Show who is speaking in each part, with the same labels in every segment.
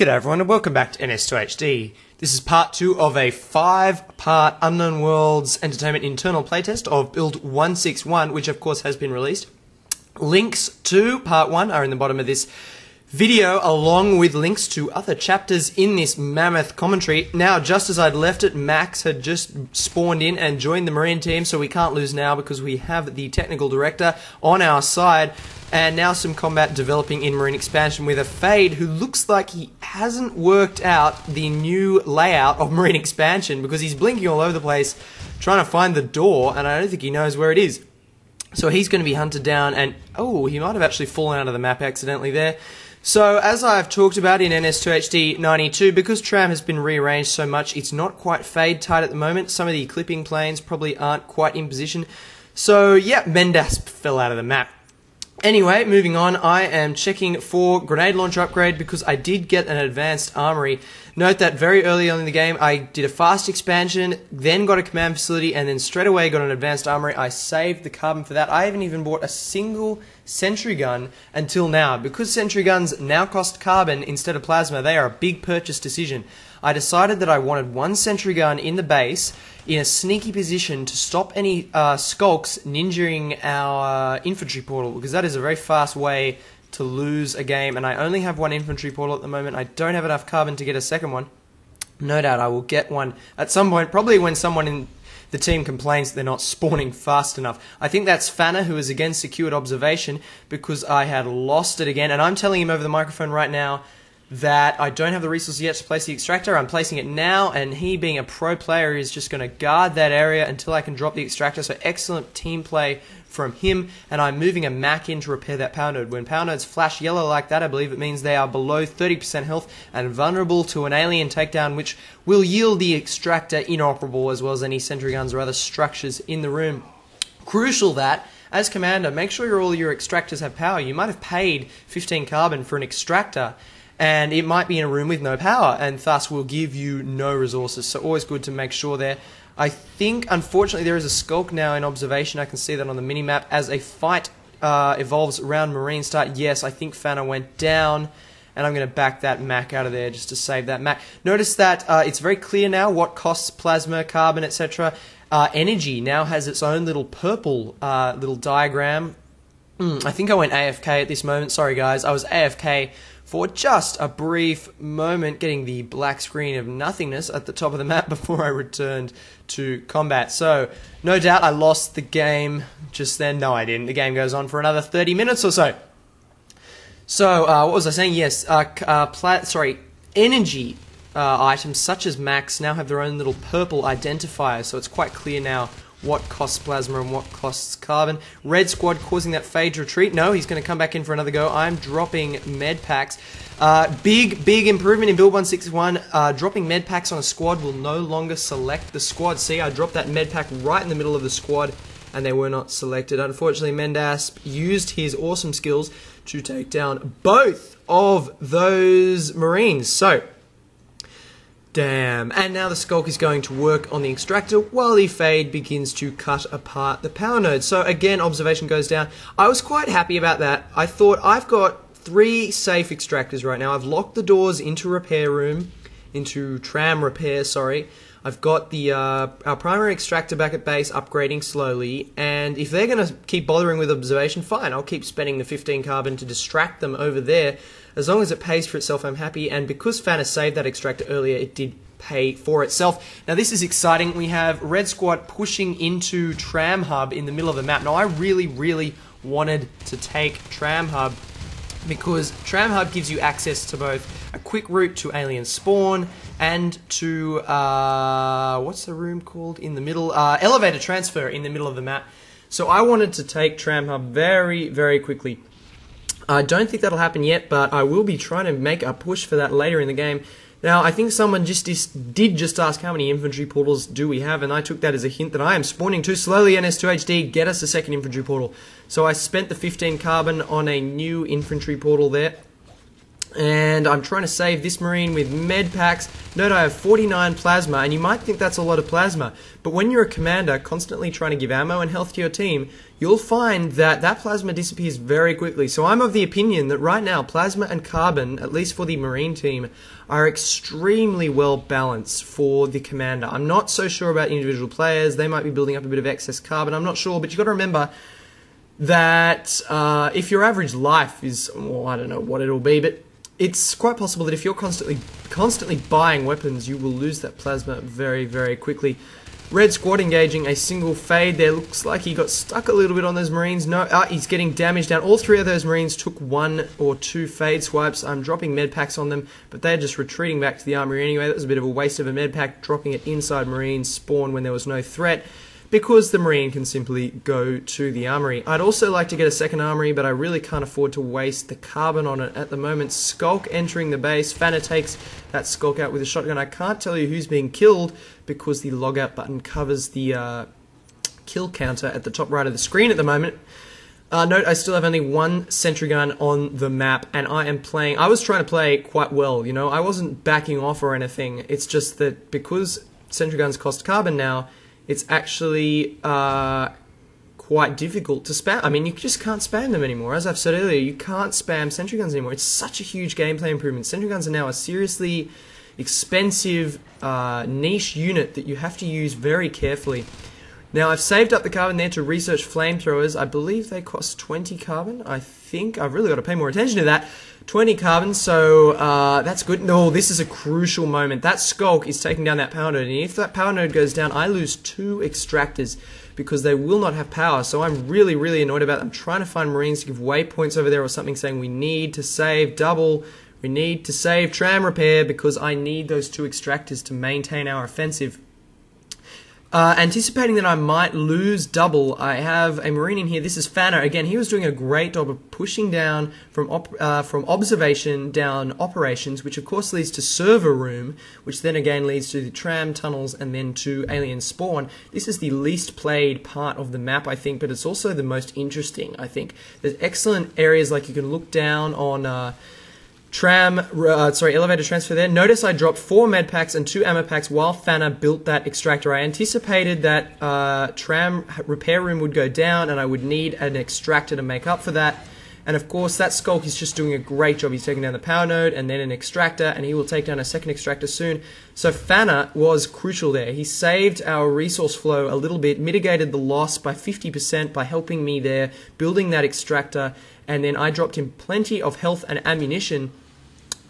Speaker 1: G'day everyone and welcome back to NS2HD. This is part 2 of a 5-part Unknown Worlds Entertainment internal playtest of Build 161, which of course has been released. Links to part 1 are in the bottom of this video, along with links to other chapters in this mammoth commentary. Now, just as I'd left it, Max had just spawned in and joined the Marine team, so we can't lose now because we have the technical director on our side. And now some combat developing in Marine Expansion with a Fade who looks like he hasn't worked out the new layout of Marine Expansion because he's blinking all over the place trying to find the door, and I don't think he knows where it is. So he's going to be hunted down, and oh, he might have actually fallen out of the map accidentally there. So as I've talked about in NS2HD 92, because Tram has been rearranged so much, it's not quite Fade tight at the moment. Some of the clipping planes probably aren't quite in position. So yeah, Mendas fell out of the map. Anyway, moving on, I am checking for grenade launcher upgrade because I did get an advanced armory. Note that very early on in the game I did a fast expansion, then got a command facility, and then straight away got an advanced armory. I saved the carbon for that. I haven't even bought a single sentry gun until now. Because sentry guns now cost carbon instead of plasma, they are a big purchase decision. I decided that I wanted one sentry gun in the base in a sneaky position to stop any skulks ninjaing our infantry portal, because that is a very fast way to lose a game, and I only have one infantry portal at the moment. I don't have enough carbon to get a second one. No doubt I will get one at some point, probably when someone in the team complains they're not spawning fast enough. I think that's Fanner, who has again secured observation because I had lost it again, and I'm telling him over the microphone right now that I don't have the resources yet to place the extractor. I'm placing it now, and he, being a pro player, is just going to guard that area until I can drop the extractor. So excellent team play from him, and I'm moving a Mac in to repair that power node. When power nodes flash yellow like that, I believe it means they are below 30% health and vulnerable to an alien takedown, which will yield the extractor inoperable, as well as any sentry guns or other structures in the room. Crucial that, as commander, make sure all your extractors have power. You might have paid 15 carbon for an extractor, and it might be in a room with no power, and thus will give you no resources. So always good to make sure there. I think, unfortunately, there is a skulk now in observation. I can see that on the mini-map. As a fight evolves around Marine start, yes, I think Fanner went down, and I'm going to back that Mac out of there just to save that Mac. Notice that it's very clear now what costs plasma, carbon, etc. Energy now has its own little purple little diagram. I think I went AFK at this moment. Sorry, guys. I was AFK for just a brief moment, getting the black screen of nothingness at the top of the map before I returned to combat. So, no doubt I lost the game just then. No, I didn't. The game goes on for another 30 minutes or so. So, what was I saying? Yes, energy items such as Max now have their own little purple identifier, so it's quite clear now what costs plasma and what costs carbon. Red squad causing that Fade retreat. No, he's going to come back in for another go. I'm dropping med packs. Big improvement in Build 161. Dropping med packs on a squad will no longer select the squad. See, I dropped that med pack right in the middle of the squad, and they were not selected. Unfortunately, Mendas used his awesome skills to take down both of those Marines. So, damn. And now the Skulk is going to work on the extractor while the Fade begins to cut apart the power node. So again, observation goes down. I was quite happy about that. I thought, I've got 3 safe extractors right now. I've locked the doors into repair room, into tram repair, sorry. I've got the our primary extractor back at base upgrading slowly, and if they're going to keep bothering with observation, fine, I'll keep spending the 15 carbon to distract them over there. As long as it pays for itself, I'm happy, and because Fanner saved that extractor earlier, it did pay for itself. Now this is exciting. We have Red Squad pushing into Tram Hub in the middle of the map. Now I really wanted to take Tram Hub because Tram Hub gives you access to both a quick route to alien spawn and to, what's the room called in the middle? Elevator transfer in the middle of the map. So I wanted to take Tram Hub very quickly. I don't think that'll happen yet, but I will be trying to make a push for that later in the game. Now, I think someone did just ask how many infantry portals do we have, and I took that as a hint that I am spawning too slowly. NS2HD, get us a second infantry portal. So I spent the 15 carbon on a new infantry portal there. And I'm trying to save this Marine with med packs. Note I have 49 plasma, and you might think that's a lot of plasma, but when you're a commander constantly trying to give ammo and health to your team, you'll find that that plasma disappears very quickly. So I'm of the opinion that right now plasma and carbon, at least for the Marine team, are extremely well balanced for the commander. I'm not so sure about individual players. They might be building up a bit of excess carbon. I'm not sure, but you've got to remember that if your average life is, well, I don't know what it'll be, but it's quite possible that if you're constantly buying weapons, you will lose that plasma very, very quickly. Red squad engaging a single fade there. Looks like he got stuck a little bit on those Marines. No, he's getting damaged down. All three of those Marines took 1 or 2 fade swipes. I'm dropping med packs on them, but they're just retreating back to the armory anyway. That was a bit of a waste of a med pack, dropping it inside Marines spawn when there was no threat, because the Marine can simply go to the armory. I'd also like to get a second armory, but I really can't afford to waste the carbon on it at the moment. Skulk entering the base. Fanna takes that Skulk out with a shotgun. I can't tell you who's being killed because the logout button covers the kill counter at the top right of the screen at the moment. Note, I still have only 1 sentry gun on the map, and I was trying to play quite well, you know. I wasn't backing off or anything. It's just that because sentry guns cost carbon now, it's actually quite difficult to spam. I mean, you just can't spam them anymore. As I've said earlier, you can't spam sentry guns anymore. It's such a huge gameplay improvement. Sentry guns are now a seriously expensive niche unit that you have to use very carefully. Now, I've saved up the carbon there to research flamethrowers. I believe they cost 20 carbon. I think I've really got to pay more attention to that. 20 carbon, so that's good. No, this is a crucial moment. That Skulk is taking down that power node, and if that power node goes down, I lose 2 extractors because they will not have power. So I'm really, really annoyed about that. I'm trying to find Marines to give waypoints over there or something saying we need to save double, we need to save tram repair, because I need those 2 extractors to maintain our offensive. Anticipating that I might lose double, I have a Marine in here. This is Fanna. Again, he was doing a great job of pushing down from observation down operations, which of course leads to server room, which then again leads to the tram tunnels and then to alien spawn. This is the least played part of the map, I think, but it's also the most interesting, I think. There's excellent areas like you can look down on elevator transfer there. Notice I dropped 4 med packs and 2 ammo packs while Fanna built that extractor. I anticipated that tram repair room would go down and I would need an extractor to make up for that. And of course, that Skulk is just doing a great job. He's taking down the power node and then an extractor, and he will take down a second extractor soon. So Fanna was crucial there. He saved our resource flow a little bit, mitigated the loss by 50% by helping me there, building that extractor, and then I dropped him plenty of health and ammunition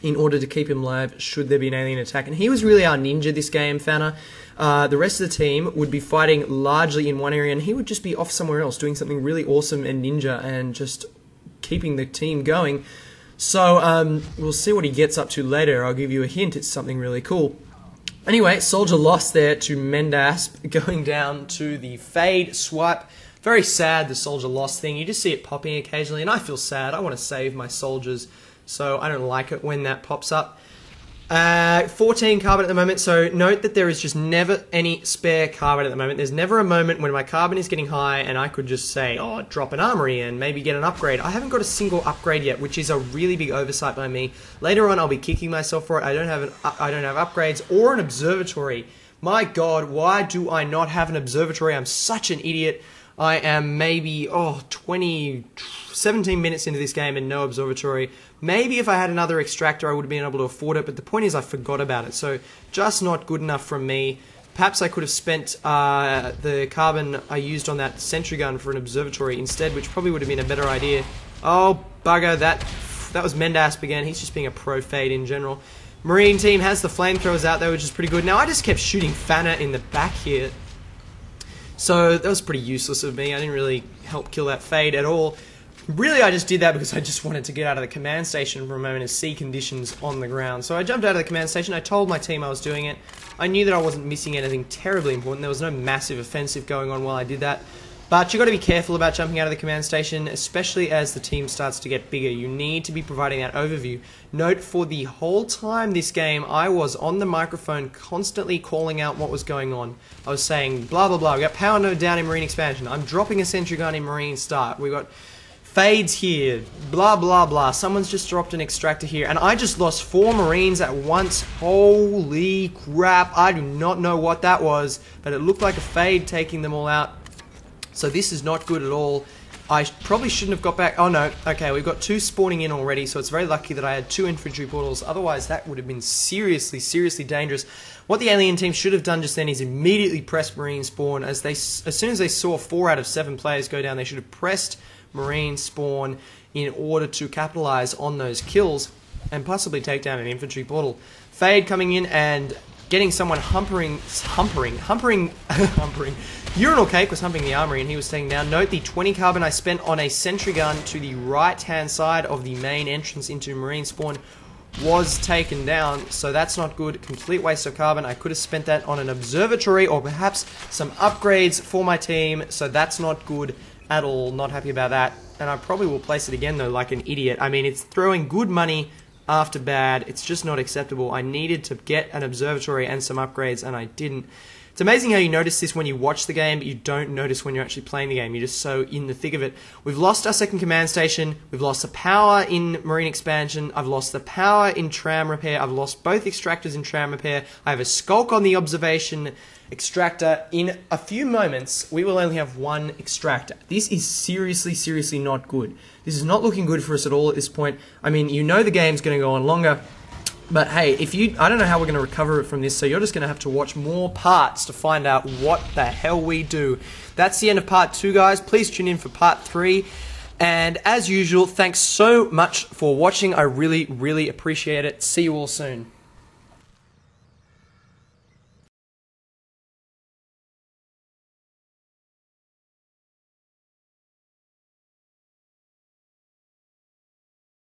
Speaker 1: in order to keep him alive should there be an alien attack. And he was really our ninja this game, Fanna. The rest of the team would be fighting largely in one area, and he would just be off somewhere else doing something really awesome and ninja and just keeping the team going. So we'll see what he gets up to later. I'll give you a hint. It's something really cool. Anyway, Soldier lost there to Mendasp, going down to the Fade swipe. Very sad, the Soldier lost thing. You just see it popping occasionally, and I feel sad. I want to save my soldiers, so I don't like it when that pops up. 14 carbon at the moment, so note that there is just never any spare carbon at the moment. There's never a moment when my carbon is getting high and I could just say, oh, drop an armory and maybe get an upgrade. I haven't got a single upgrade yet, which is a really big oversight by me. Later on, I'll be kicking myself for it. I don't have upgrades or an observatory. My God, why do I not have an observatory? I'm such an idiot. I am maybe, 17 minutes into this game and no observatory. Maybe if I had another extractor I would have been able to afford it, but the point is I forgot about it, so just not good enough from me. Perhaps I could have spent the carbon I used on that sentry gun for an observatory instead, which probably would have been a better idea. Oh, bugger, that was Mendasp again. He's just being a pro fade in general. Marine team has the flamethrowers out there, which is pretty good. Now, I just kept shooting Fanna in the back here, so that was pretty useless of me. I didn't really help kill that fade at all. Really, I just did that because I just wanted to get out of the command station for a moment and see conditions on the ground. So I jumped out of the command station. I told my team I was doing it. I knew that I wasn't missing anything terribly important. There was no massive offensive going on while I did that. But you've got to be careful about jumping out of the command station, especially as the team starts to get bigger. You need to be providing that overview. Note, for the whole time this game, I was on the microphone constantly calling out what was going on. I was saying, blah, blah, blah. We got power node down in Marine expansion. I'm dropping a sentry gun in Marine start. We got Fades here, blah blah blah. Someone's just dropped an extractor here, and I just lost 4 Marines at once. Holy crap, I do not know what that was, but it looked like a fade taking them all out. So this is not good at all. I probably shouldn't have got back. Oh no, okay, we've got 2 spawning in already, so it's very lucky that I had 2 infantry portals. Otherwise, that would have been seriously, seriously dangerous. What the alien team should have done just then is immediately press Marine spawn. As soon as they saw 4 out of 7 players go down, they should have pressed Marine spawn in order to capitalize on those kills and possibly take down an infantry portal. Fade coming in and getting someone humpering. Urinal Cake was humping the armory and he was staying down. Note the 20 carbon I spent on a sentry gun to the right hand side of the main entrance into Marine spawn was taken down, so that's not good. Complete waste of carbon. I could have spent that on an observatory or perhaps some upgrades for my team, so that's not good at all. Not happy about that. And I probably will place it again though like an idiot. I mean, it's throwing good money after bad. It's just not acceptable. I needed to get an observatory and some upgrades and I didn't. It's amazing how you notice this when you watch the game, but you don't notice when you're actually playing the game. You're just so in the thick of it. We've lost our second command station. We've lost the power in Marine expansion. I've lost the power in tram repair. I've lost both extractors in tram repair. I have a skulk on the observation extractor. In a few moments, we will only have 1 extractor. This is seriously, seriously not good. This is not looking good for us at all at this point. I mean, you know the game's going to go on longer. But hey, I don't know how we're going to recover it from this, so you're just going to have to watch more parts to find out what the hell we do. That's the end of part 2, guys. Please tune in for part 3. And as usual, thanks so much for watching. I really, really appreciate it. See you all soon.